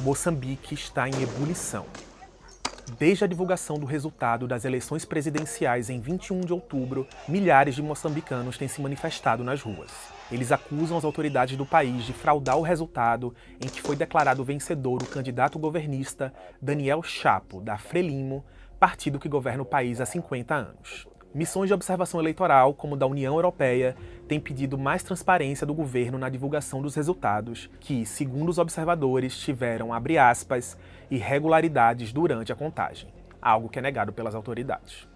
Moçambique está em ebulição. Desde a divulgação do resultado das eleições presidenciais em 21 de outubro, milhares de moçambicanos têm se manifestado nas ruas. Eles acusam as autoridades do país de fraudar o resultado em que foi declarado vencedor o candidato governista Daniel Chapo, da Frelimo, partido que governa o país há 50 anos. Missões de observação eleitoral, como da União Europeia, têm pedido mais transparência do governo na divulgação dos resultados, que, segundo os observadores, tiveram, abre aspas, irregularidades durante a contagem, algo que é negado pelas autoridades.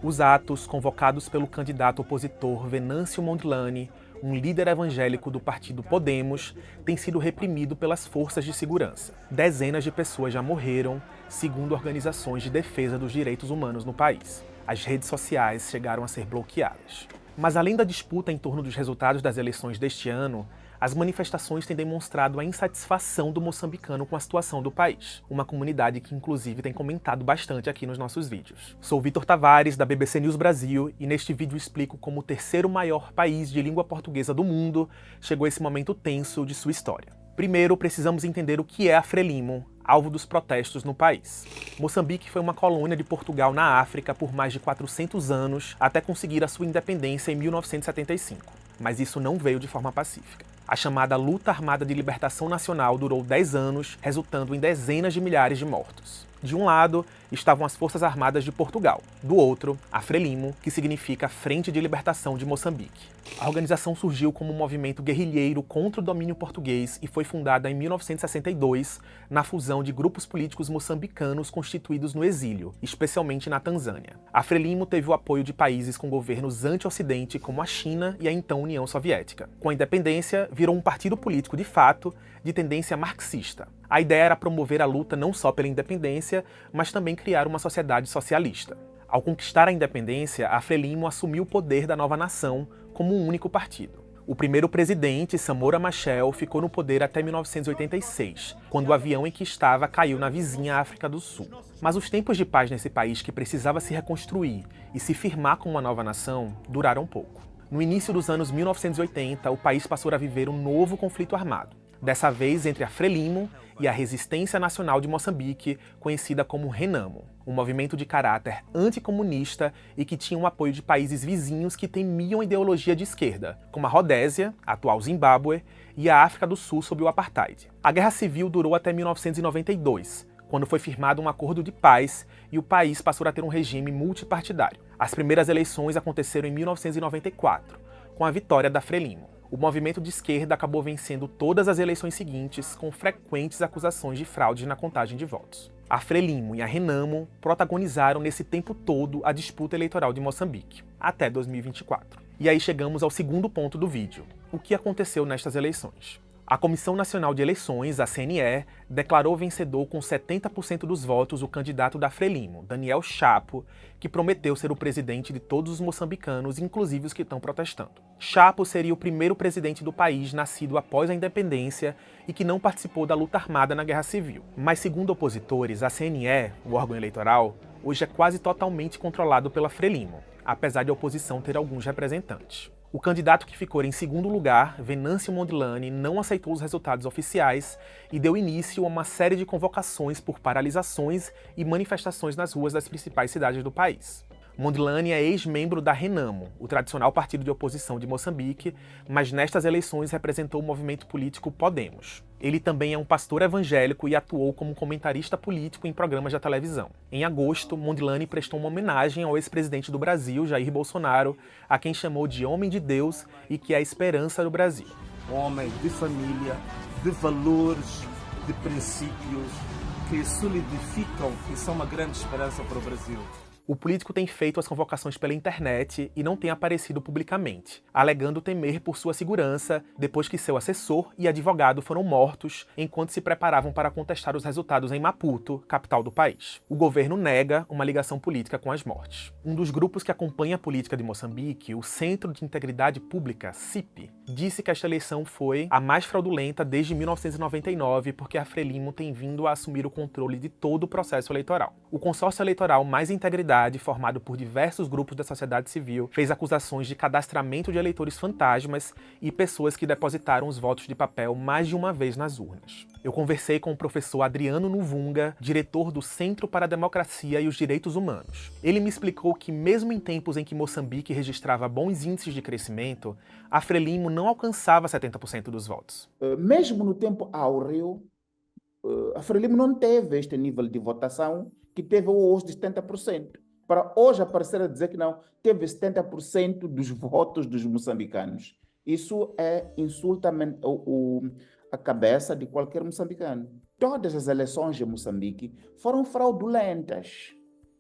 Os atos, convocados pelo candidato opositor Venâncio Mondlane, um líder evangélico do partido Podemos, têm sido reprimidos pelas forças de segurança. Dezenas de pessoas já morreram, segundo organizações de defesa dos direitos humanos no país. As redes sociais chegaram a ser bloqueadas. Mas além da disputa em torno dos resultados das eleições deste ano, as manifestações têm demonstrado a insatisfação do moçambicano com a situação do país. Uma comunidade que inclusive tem comentado bastante aqui nos nossos vídeos. Sou Vitor Tavares, da BBC News Brasil, e neste vídeo explico como o terceiro maior país de língua portuguesa do mundo chegou a esse momento tenso de sua história. Primeiro, precisamos entender o que é a Frelimo, alvo dos protestos no país. Moçambique foi uma colônia de Portugal na África por mais de 400 anos, até conseguir a sua independência em 1975. Mas isso não veio de forma pacífica. A chamada Luta Armada de Libertação Nacional durou 10 anos, resultando em dezenas de milhares de mortos. De um lado, estavam as Forças Armadas de Portugal. Do outro, a Frelimo, que significa Frente de Libertação de Moçambique. A organização surgiu como um movimento guerrilheiro contra o domínio português e foi fundada em 1962, na fusão de grupos políticos moçambicanos constituídos no exílio, especialmente na Tanzânia. A Frelimo teve o apoio de países com governos anti-ocidente, como a China e a então União Soviética. Com a independência, virou um partido político de fato, de tendência marxista. A ideia era promover a luta não só pela independência, mas também criar uma sociedade socialista. Ao conquistar a independência, a Frelimo assumiu o poder da nova nação como um único partido. O primeiro presidente, Samora Machel, ficou no poder até 1986, quando o avião em que estava caiu na vizinha África do Sul. Mas os tempos de paz nesse país, que precisava se reconstruir e se firmar como uma nova nação, duraram pouco. No início dos anos 1980, o país passou a viver um novo conflito armado. Dessa vez entre a Frelimo e a Resistência Nacional de Moçambique, conhecida como Renamo, um movimento de caráter anticomunista e que tinha o apoio de países vizinhos que temiam a ideologia de esquerda, como a Rodésia, a atual Zimbábue, e a África do Sul sob o apartheid. A Guerra Civil durou até 1992, quando foi firmado um acordo de paz e o país passou a ter um regime multipartidário. As primeiras eleições aconteceram em 1994, com a vitória da Frelimo. O movimento de esquerda acabou vencendo todas as eleições seguintes, com frequentes acusações de fraude na contagem de votos. A Frelimo e a Renamo protagonizaram nesse tempo todo a disputa eleitoral de Moçambique, até 2024. E aí chegamos ao segundo ponto do vídeo: o que aconteceu nestas eleições? A Comissão Nacional de Eleições, a CNE, declarou vencedor com 70% dos votos o candidato da Frelimo, Daniel Chapo, que prometeu ser o presidente de todos os moçambicanos, inclusive os que estão protestando. Chapo seria o primeiro presidente do país nascido após a independência e que não participou da luta armada na Guerra Civil. Mas, segundo opositores, a CNE, o órgão eleitoral, hoje é quase totalmente controlado pela Frelimo, apesar de a oposição ter alguns representantes. O candidato que ficou em segundo lugar, Venâncio Mondlane, não aceitou os resultados oficiais e deu início a uma série de convocações por paralisações e manifestações nas ruas das principais cidades do país. Mondlane é ex-membro da Renamo, o tradicional partido de oposição de Moçambique, mas nestas eleições representou o movimento político Podemos. Ele também é um pastor evangélico e atuou como comentarista político em programas de televisão. Em agosto, Mondlane prestou uma homenagem ao ex-presidente do Brasil, Jair Bolsonaro, a quem chamou de homem de Deus e que é a esperança do Brasil. Homem de família, de valores, de princípios que solidificam e são uma grande esperança para o Brasil. O político tem feito as convocações pela internet e não tem aparecido publicamente, alegando temer por sua segurança depois que seu assessor e advogado foram mortos enquanto se preparavam para contestar os resultados em Maputo, capital do país. O governo nega uma ligação política com as mortes. Um dos grupos que acompanha a política de Moçambique, o Centro de Integridade Pública, CIP, disse que esta eleição foi a mais fraudulenta desde 1999 porque a Frelimo tem vindo a assumir o controle de todo o processo eleitoral. O consórcio eleitoral Mais Integridade sociedade, formado por diversos grupos da sociedade civil, fez acusações de cadastramento de eleitores fantasmas e pessoas que depositaram os votos de papel mais de uma vez nas urnas. Eu conversei com o professor Adriano Nuvunga, diretor do Centro para a Democracia e os Direitos Humanos. Ele me explicou que mesmo em tempos em que Moçambique registrava bons índices de crescimento, a Frelimo não alcançava 70% dos votos. Mesmo no tempo áureo, a Frelimo não teve este nível de votação que teve hoje de 70%. Para hoje aparecer a dizer que não, teve 70% dos votos dos moçambicanos. Isso insulta a cabeça de qualquer moçambicano. Todas as eleições de Moçambique foram fraudulentas.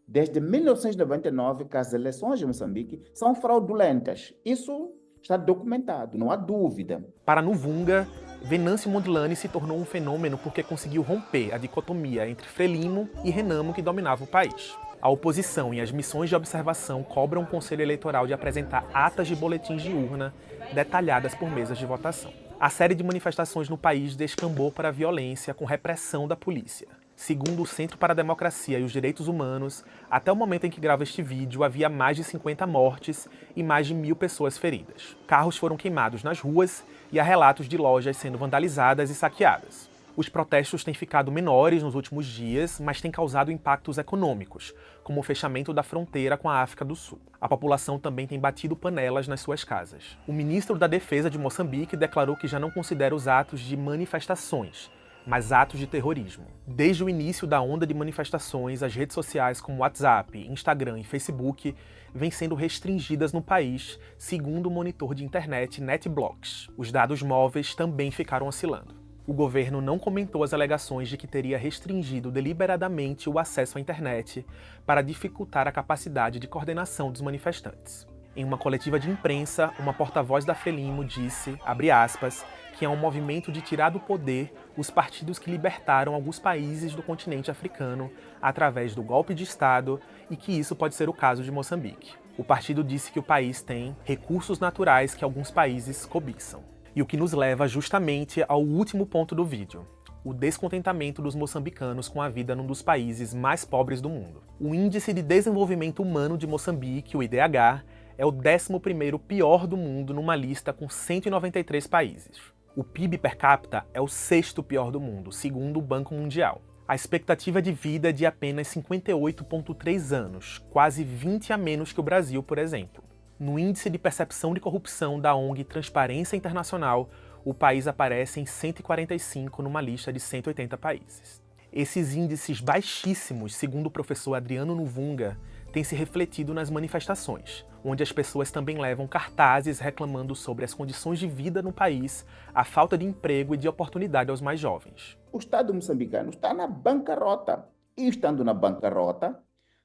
Desde 1999 que as eleições de Moçambique são fraudulentas. Isso está documentado, não há dúvida. Para Nuvunga, Venâncio Mondlane se tornou um fenômeno porque conseguiu romper a dicotomia entre Frelimo e Renamo que dominava o país. A oposição e as missões de observação cobram o Conselho Eleitoral de apresentar atas de boletins de urna detalhadas por mesas de votação. A série de manifestações no país descambou para a violência com repressão da polícia. Segundo o Centro para a Democracia e os Direitos Humanos, até o momento em que gravo este vídeo, havia mais de 50 mortes e mais de 1.000 pessoas feridas. Carros foram queimados nas ruas e há relatos de lojas sendo vandalizadas e saqueadas. Os protestos têm ficado menores nos últimos dias, mas têm causado impactos econômicos, como o fechamento da fronteira com a África do Sul. A população também tem batido panelas nas suas casas. O ministro da Defesa de Moçambique declarou que já não considera os atos de manifestações, mas atos de terrorismo. Desde o início da onda de manifestações, as redes sociais como WhatsApp, Instagram e Facebook vêm sendo restringidas no país, segundo o monitor de internet NetBlocks. Os dados móveis também ficaram oscilando. O governo não comentou as alegações de que teria restringido deliberadamente o acesso à internet para dificultar a capacidade de coordenação dos manifestantes. Em uma coletiva de imprensa, uma porta-voz da Frelimo disse, abre aspas, que é um movimento de tirar do poder os partidos que libertaram alguns países do continente africano através do golpe de Estado e que isso pode ser o caso de Moçambique. O partido disse que o país tem recursos naturais que alguns países cobiçam. E o que nos leva justamente ao último ponto do vídeo, o descontentamento dos moçambicanos com a vida num dos países mais pobres do mundo. O Índice de Desenvolvimento Humano de Moçambique, o IDH, é o 11º pior do mundo numa lista com 193 países. O PIB per capita é o 6º pior do mundo, segundo o Banco Mundial. A expectativa de vida é de apenas 58,3 anos, quase 20 a menos que o Brasil, por exemplo. No Índice de Percepção de Corrupção da ONG Transparência Internacional, o país aparece em 145 numa lista de 180 países. Esses índices baixíssimos, segundo o professor Adriano Nuvunga, têm se refletido nas manifestações, onde as pessoas também levam cartazes reclamando sobre as condições de vida no país, a falta de emprego e de oportunidade aos mais jovens. O Estado moçambicano está na bancarrota. E estando na bancarrota,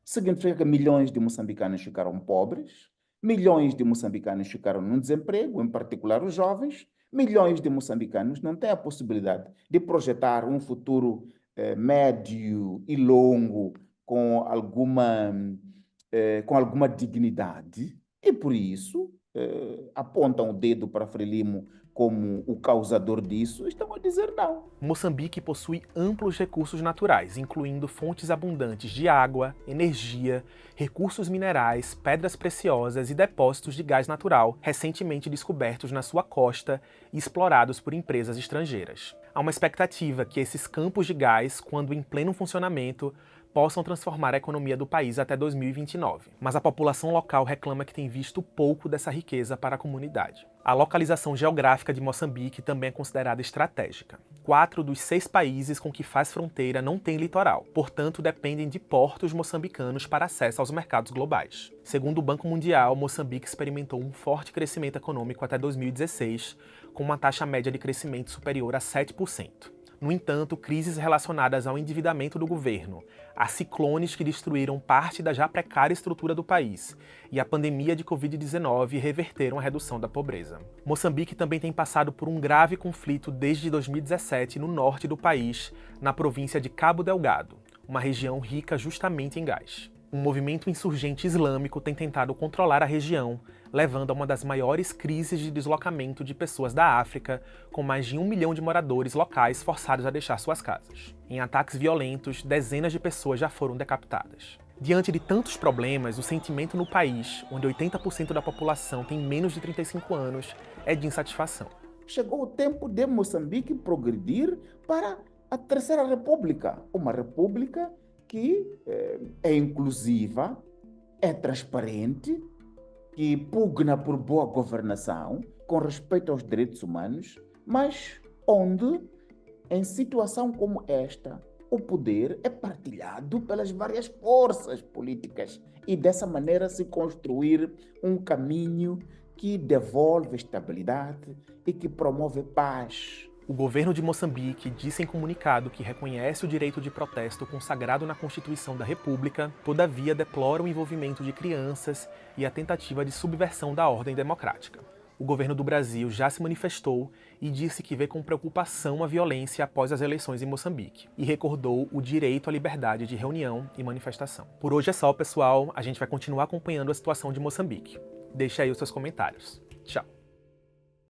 significa que milhões de moçambicanos ficaram pobres, milhões de moçambicanos ficaram no desemprego, em particular os jovens, milhões de moçambicanos não têm a possibilidade de projetar um futuro médio e longo com alguma dignidade e, por isso, apontam o dedo para Frelimo como o causador disso, estão a dizer não. Moçambique possui amplos recursos naturais, incluindo fontes abundantes de água, energia, recursos minerais, pedras preciosas e depósitos de gás natural, recentemente descobertos na sua costa e explorados por empresas estrangeiras. Há uma expectativa que esses campos de gás, quando em pleno funcionamento, possam transformar a economia do país até 2029. Mas a população local reclama que tem visto pouco dessa riqueza para a comunidade. A localização geográfica de Moçambique também é considerada estratégica. 4 dos 6 países com que faz fronteira não têm litoral, portanto dependem de portos moçambicanos para acesso aos mercados globais. Segundo o Banco Mundial, Moçambique experimentou um forte crescimento econômico até 2016, com uma taxa média de crescimento superior a 7%. No entanto, crises relacionadas ao endividamento do governo, a ciclones que destruíram parte da já precária estrutura do país e a pandemia de Covid-19 reverteram a redução da pobreza. Moçambique também tem passado por um grave conflito desde 2017 no norte do país, na província de Cabo Delgado, uma região rica justamente em gás. Um movimento insurgente islâmico tem tentado controlar a região, levando a uma das maiores crises de deslocamento de pessoas da África, com mais de 1 milhão de moradores locais forçados a deixar suas casas. Em ataques violentos, dezenas de pessoas já foram decapitadas. Diante de tantos problemas, o sentimento no país, onde 80% da população tem menos de 35 anos, é de insatisfação. Chegou o tempo de Moçambique progredir para a Terceira República, uma república que é inclusiva, é transparente, que pugna por boa governação, com respeito aos direitos humanos, mas onde, em situação como esta, o poder é partilhado pelas várias forças políticas e dessa maneira se construir um caminho que devolve estabilidade e que promove paz. O governo de Moçambique disse em comunicado que reconhece o direito de protesto consagrado na Constituição da República, todavia deplora o envolvimento de crianças e a tentativa de subversão da ordem democrática. O governo do Brasil já se manifestou e disse que vê com preocupação a violência após as eleições em Moçambique e recordou o direito à liberdade de reunião e manifestação. Por hoje é só, pessoal. A gente vai continuar acompanhando a situação de Moçambique. Deixe aí os seus comentários. Tchau!